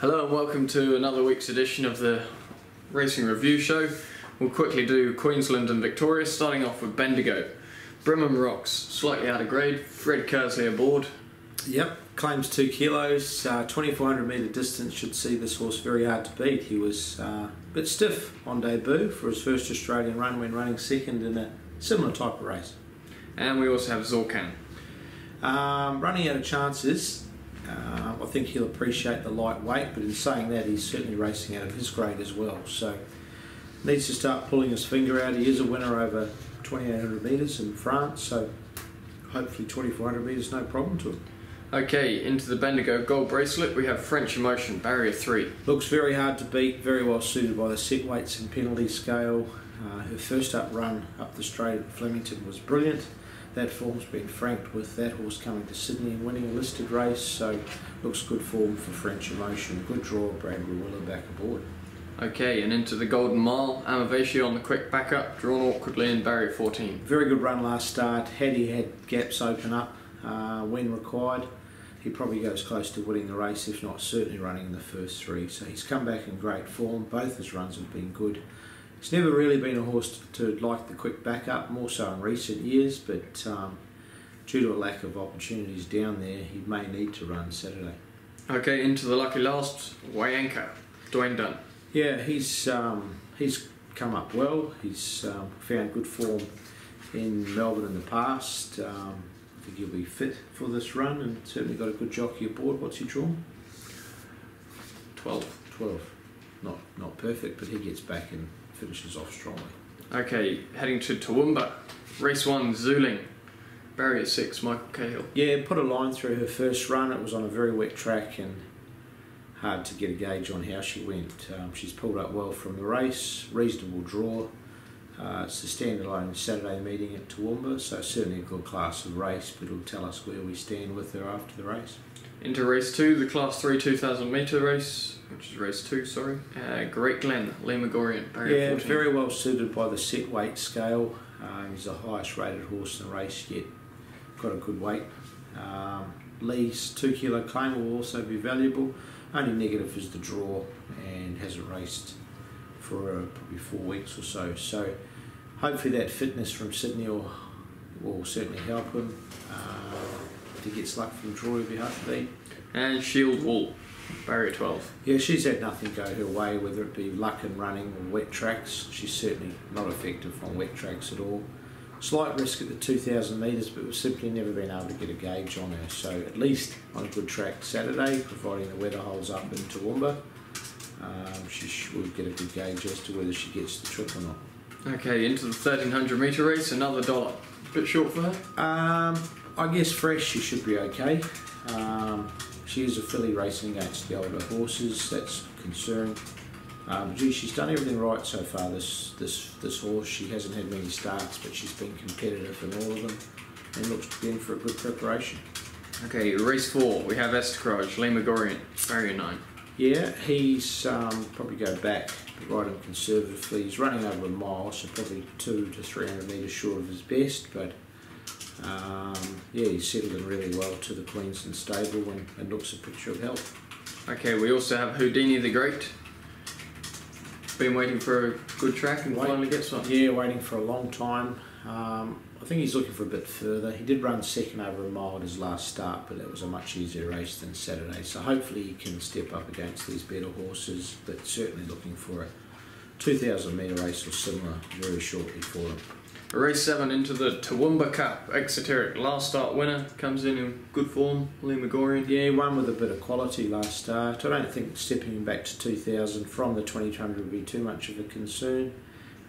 Hello and welcome to another week's edition of the Racing Review Show. We'll quickly do Queensland and Victoria, starting off with Bendigo. Brimham Rocks, slightly out of grade, Fred Kersley aboard. Yep, claims 2 kilos, 2400 metre distance should see this horse very hard to beat. He was a bit stiff on debut for his first Australian run when running second in a similar type of race. And we also have Zorkan. Running out of chances. I think he'll appreciate the light weight, but in saying that, he's certainly racing out of his grade as well. So needs to start pulling his finger out. He is a winner over 2800 metres in France, so hopefully 2400 metres no problem to him. Okay, into the Bendigo Gold Bracelet we have French Emotion, barrier 3. Looks very hard to beat, very well suited by the set weights and penalty scale. Her first up run up the straight at Flemington was brilliant. That form's been franked with that horse coming to Sydney and winning a listed race, so looks good form for French Emotion. Good draw, Brad Ruilla back aboard. Okay, and into the Golden Mile, Amaveshi on the quick backup, drawn awkwardly in barrier 14. Very good run last start. Had he had gaps open up when required, he probably goes close to winning the race, if not certainly running in the first 3. So he's come back in great form. Both his runs have been good. He's never really been a horse to like the quick backup, more so in recent years, but due to a lack of opportunities down there, he may need to run Saturday. Okay, into the lucky last, Wayanka, Dwayne Dunn. Yeah, he's come up well. He's found good form in Melbourne in the past. I think he'll be fit for this run and certainly got a good jockey aboard. What's he drawn? 12. 12. Not perfect, but he gets back and finishes off strongly. Okay, heading to Toowoomba, race 1, Zuling, barrier 6, Michael Cahill. Yeah, put a line through her first run. It was on a very wet track and hard to get a gauge on how she went. She's pulled up well from the race, reasonable draw. It's the standalone Saturday meeting at Toowoomba, so certainly a good class of race, but it'll tell us where we stand with her after the race. Into race 2, the class 3 2000 metre race, which is race 2, sorry. Great Glen, Lima Gorian, barrier 14. Very well suited by the set weight scale. He's the highest rated horse in the race yet. Got a good weight. Lee's 2 kilo claim will also be valuable. Only negative is the draw and hasn't raced for probably 4 weeks or so. So hopefully that fitness from Sydney will certainly help him. If he gets luck from draw, he'll be hard to beat. And Shield Wool, barrier 12. Yeah, she's had nothing go her way, whether it be luck in running or wet tracks. She's certainly not effective on wet tracks at all. Slight risk at the 2000 metres, but we've simply never been able to get a gauge on her. So at least on a good track Saturday, providing the weather holds up in Toowoomba, she should get a good gauge as to whether she gets the trip or not. Okay, into the 1300 metre race, another $1. A bit short for her? I guess fresh she should be okay. She is a filly racing against the older horses, that's a concern. Gee, she's done everything right so far, this horse. She hasn't had many starts, but she's been competitive in all of them and looks to be in for a good preparation. Okay, race 4, we have Estakraj, Lima Gorian, barrier 9. Yeah, he's probably go back, ride him conservatively. He's running over a mile, so probably 200 to 300 metres short of his best, but yeah, he's settled in really well to the Queensland stable and looks a picture of health. Okay, we also have Houdini the Great. Been waiting for a good track and finally gets one. Yeah, waiting for a long time. I think he's looking for a bit further. He did run second over a mile at his last start, but that was a much easier race than Saturday. So hopefully he can step up against these better horses, but certainly looking for a 2000 metre race or similar very shortly for him. Race 7 into the Toowoomba Cup, Exoteric, last start winner, comes in good form, Lima Gorian. Yeah, won with a bit of quality last start. I don't think stepping him back to 2000 from the 2200 would be too much of a concern.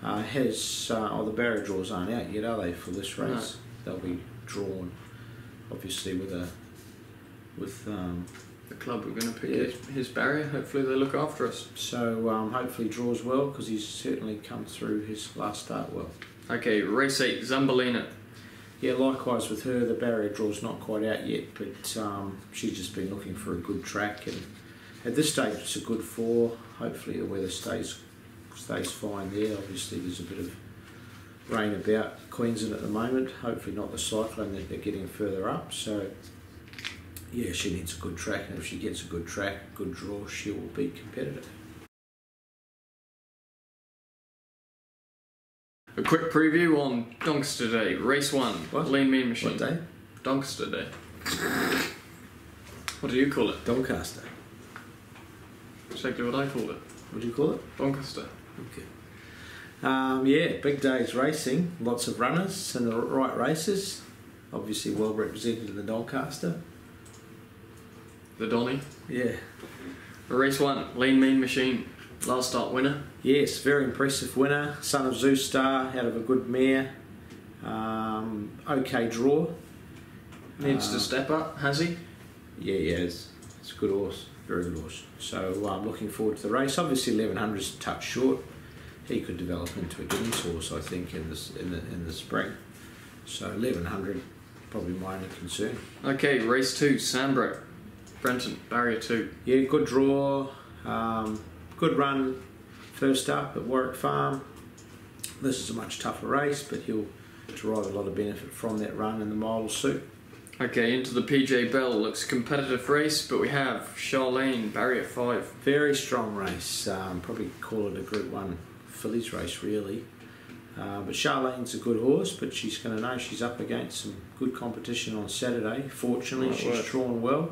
The barrier draws aren't out yet, are they, for this race? No. They'll be drawn, obviously, with the club we're going to pick his barrier. Hopefully they look after us. So hopefully he draws well, because he's certainly come through his last start well. Okay, race 8, Zambolina. Yeah, likewise with her, the barrier draw's not quite out yet, but she's just been looking for a good track, and at this stage it's a good 4. Hopefully the weather stays fine there. Obviously there's a bit of rain about Queensland at the moment, hopefully not the cyclone that they're getting further up, so yeah, she needs a good track, and if she gets a good track, good draw, she will be competitive. A quick preview on Doncaster Day, Race 1, What? Lean Mean Machine. What day? Doncaster Day. What do you call it? Doncaster. Exactly what I call it. What do you call it? Doncaster. Okay. Yeah, big days racing, lots of runners and the right races. Obviously well represented in the Doncaster. The Donny. Yeah. Race 1, Lean Mean Machine. Last start winner. Yes, very impressive winner. Son of Zeus Star, out of a good mare. Okay draw. Needs to step up, has he? Yeah, he has. It's a good horse, very good horse. So I'm looking forward to the race. Obviously 1100's a touch short. He could develop into a Guineas horse, I think, in the spring. So 1100, probably my only concern. Okay, Race 2, Sambro. Brenton, Barrier 2. Yeah, good draw. Good run first up at Warwick Farm. This is a much tougher race, but he'll derive a lot of benefit from that run, and the mile will suit. Okay, into the PJ Bell. Looks a competitive race, but we have Charlene, Barrier 5. Very strong race. Probably call it a Group 1 fillies race, really. But Charlene's a good horse, but she's going to know she's up against some good competition on Saturday. Fortunately, Right, she's right. drawn well.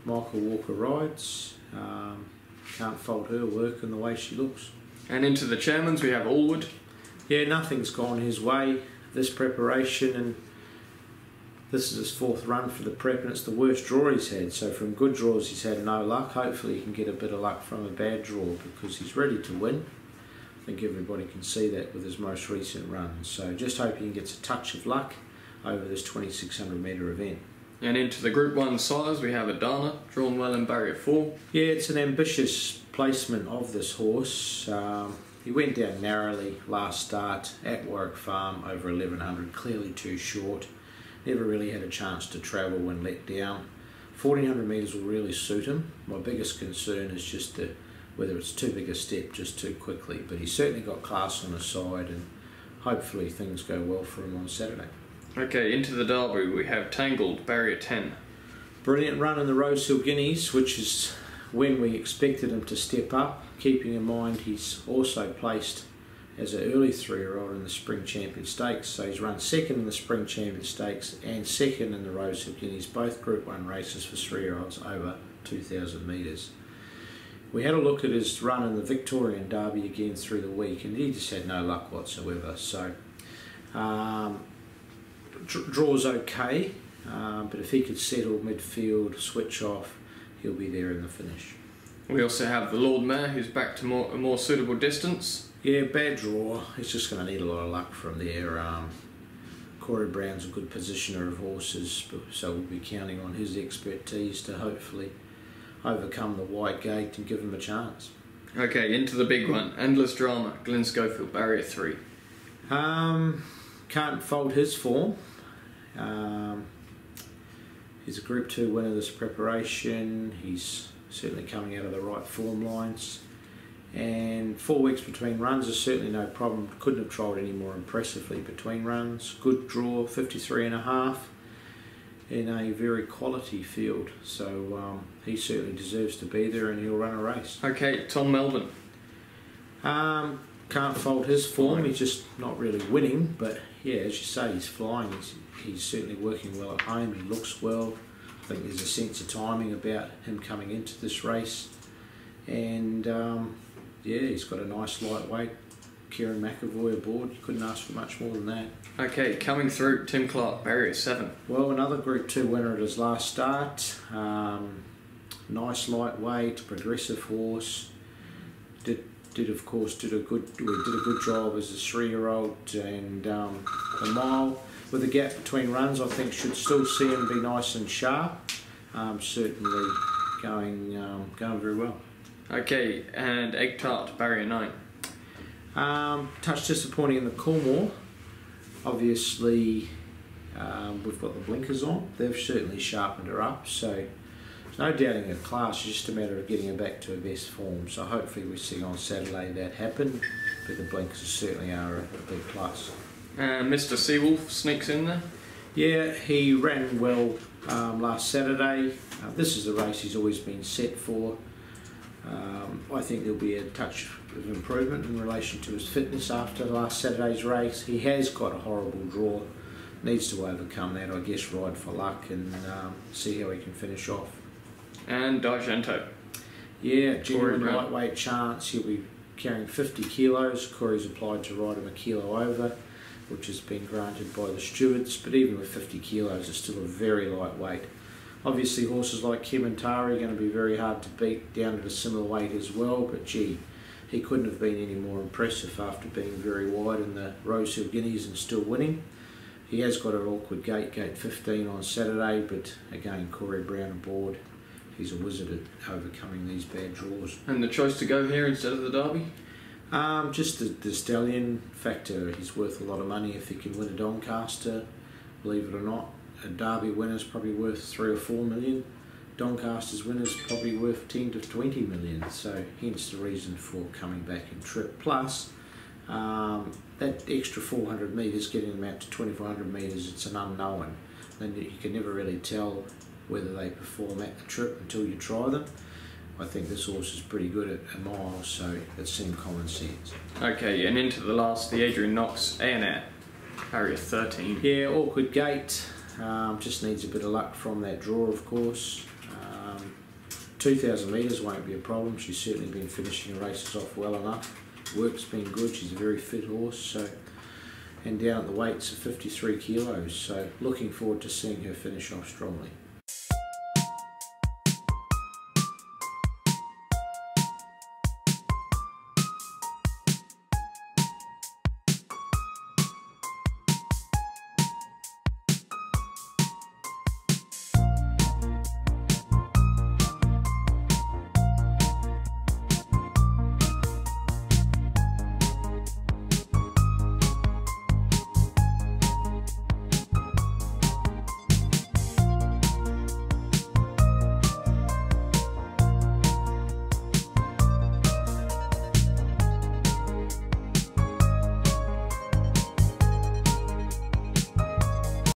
Michael Walker rides. Can't fault her work and the way she looks. And into the Chairmans, we have Allwood. Yeah, nothing's gone his way this preparation, and this is his 4th run for the prep, and it's the worst draw he's had. So from good draws he's had no luck. Hopefully he can get a bit of luck from a bad draw, because he's ready to win. I think everybody can see that with his most recent run. So just hoping he gets a touch of luck over this 2600 metre event. And into the Group 1 size, we have Adana, drawn well in Barrier 4. Yeah, it's an ambitious placement of this horse. He went down narrowly last start at Warwick Farm over 1100, clearly too short. Never really had a chance to travel when let down. 1400 metres will really suit him. My biggest concern is just whether it's too big a step just too quickly, but he's certainly got class on his side, and hopefully things go well for him on Saturday. Okay, into the Derby, we have Tangled, Barrier 10. Brilliant run in the Rosehill Guineas, which is when we expected him to step up, keeping in mind he's also placed as an early 3-year-old in the Spring Champion Stakes. So he's run 2nd in the Spring Champion Stakes and 2nd in the Rosehill Guineas, both Group 1 races for 3-year-olds over 2,000 metres. We had a look at his run in the Victorian Derby again through the week, and he just had no luck whatsoever. So draw's okay, but if he could settle midfield, switch off, he'll be there in the finish. We also have the Lord Mayor, who's back to a more suitable distance. Yeah, bad draw. He's just going to need a lot of luck from there. Corey Brown's a good positioner of horses, so we'll be counting on his expertise to hopefully overcome the wide gate and give him a chance. Okay, into the big one, Endless Drama, Glenn Schofield, Barrier 3. Can't fault his form. He's a Group 2 winner this preparation. He's certainly coming out of the right form lines. And 4 weeks between runs is certainly no problem. Couldn't have trialled any more impressively between runs. Good draw, 53.5 in a very quality field. So he certainly deserves to be there, and he'll run a race. Okay, Tom Melbourne. Can't fault his form. He's just not really winning, but yeah, as you say, he's flying. He's certainly working well at home. He looks well. I think there's a sense of timing about him coming into this race, and yeah, he's got a nice lightweight, Kieran McAvoy aboard. You couldn't ask for much more than that. Okay, coming through, Tim Clark, Barrier 7. Well, another Group 2 winner at his last start. Nice lightweight, progressive horse. Did a good job as a 3-year-old, and the mile with the gap between runs, I think should still see him be nice and sharp. Certainly going very well. Okay, and Egg Tart, Barrier 9. Touch disappointing in the Coolmore. Obviously, we've got the blinkers on. They've certainly sharpened her up, so there's no doubting her class. It's just a matter of getting her back to her best form. So hopefully we see on Saturday that happen, but the blinkers certainly are a big plus. And Mr. Seawolf sneaks in there. Yeah, he ran well last Saturday. This is a race he's always been set for. I think there'll be a touch of improvement in relation to his fitness after last Saturday's race. He has got a horrible draw, needs to overcome that, I guess, ride for luck and see how he can finish off. And D'Argento. Yeah, genuine lightweight chance. He'll be carrying 50 kilos. Corey's applied to ride him a kilo over, which has been granted by the stewards, but even with 50 kilos, it's still a very lightweight. Obviously, horses like Kementari are going to be very hard to beat down at a similar weight as well, but gee, he couldn't have been any more impressive after being very wide in the Rosehill Guineas and still winning. He has got an awkward gate 15 on Saturday, but again, Corey Brown aboard. He's a wizard at overcoming these bad draws. And the choice to go here instead of the Derby? Just the stallion factor. He's worth a lot of money if he can win a Doncaster, believe it or not. A Derby winner's probably worth 3 or 4 million. Doncaster's winner's probably worth 10 to 20 million. So hence the reason for coming back in trip. Plus, that extra 400 metres, getting them out to 2,400 metres, it's an unknown. And you can never really tell whether they perform at the trip until you try them. I think this horse is pretty good at a mile, so it seemed common sense. Okay, and into the last, the Adrian Knox A&R, Harrier 13. Yeah, awkward gate. Just needs a bit of luck from that draw, of course. 2,000 metres won't be a problem. She's certainly been finishing her races off well enough. Work's been good. She's a very fit horse. So, and down at the weights of 53 kilos. So looking forward to seeing her finish off strongly.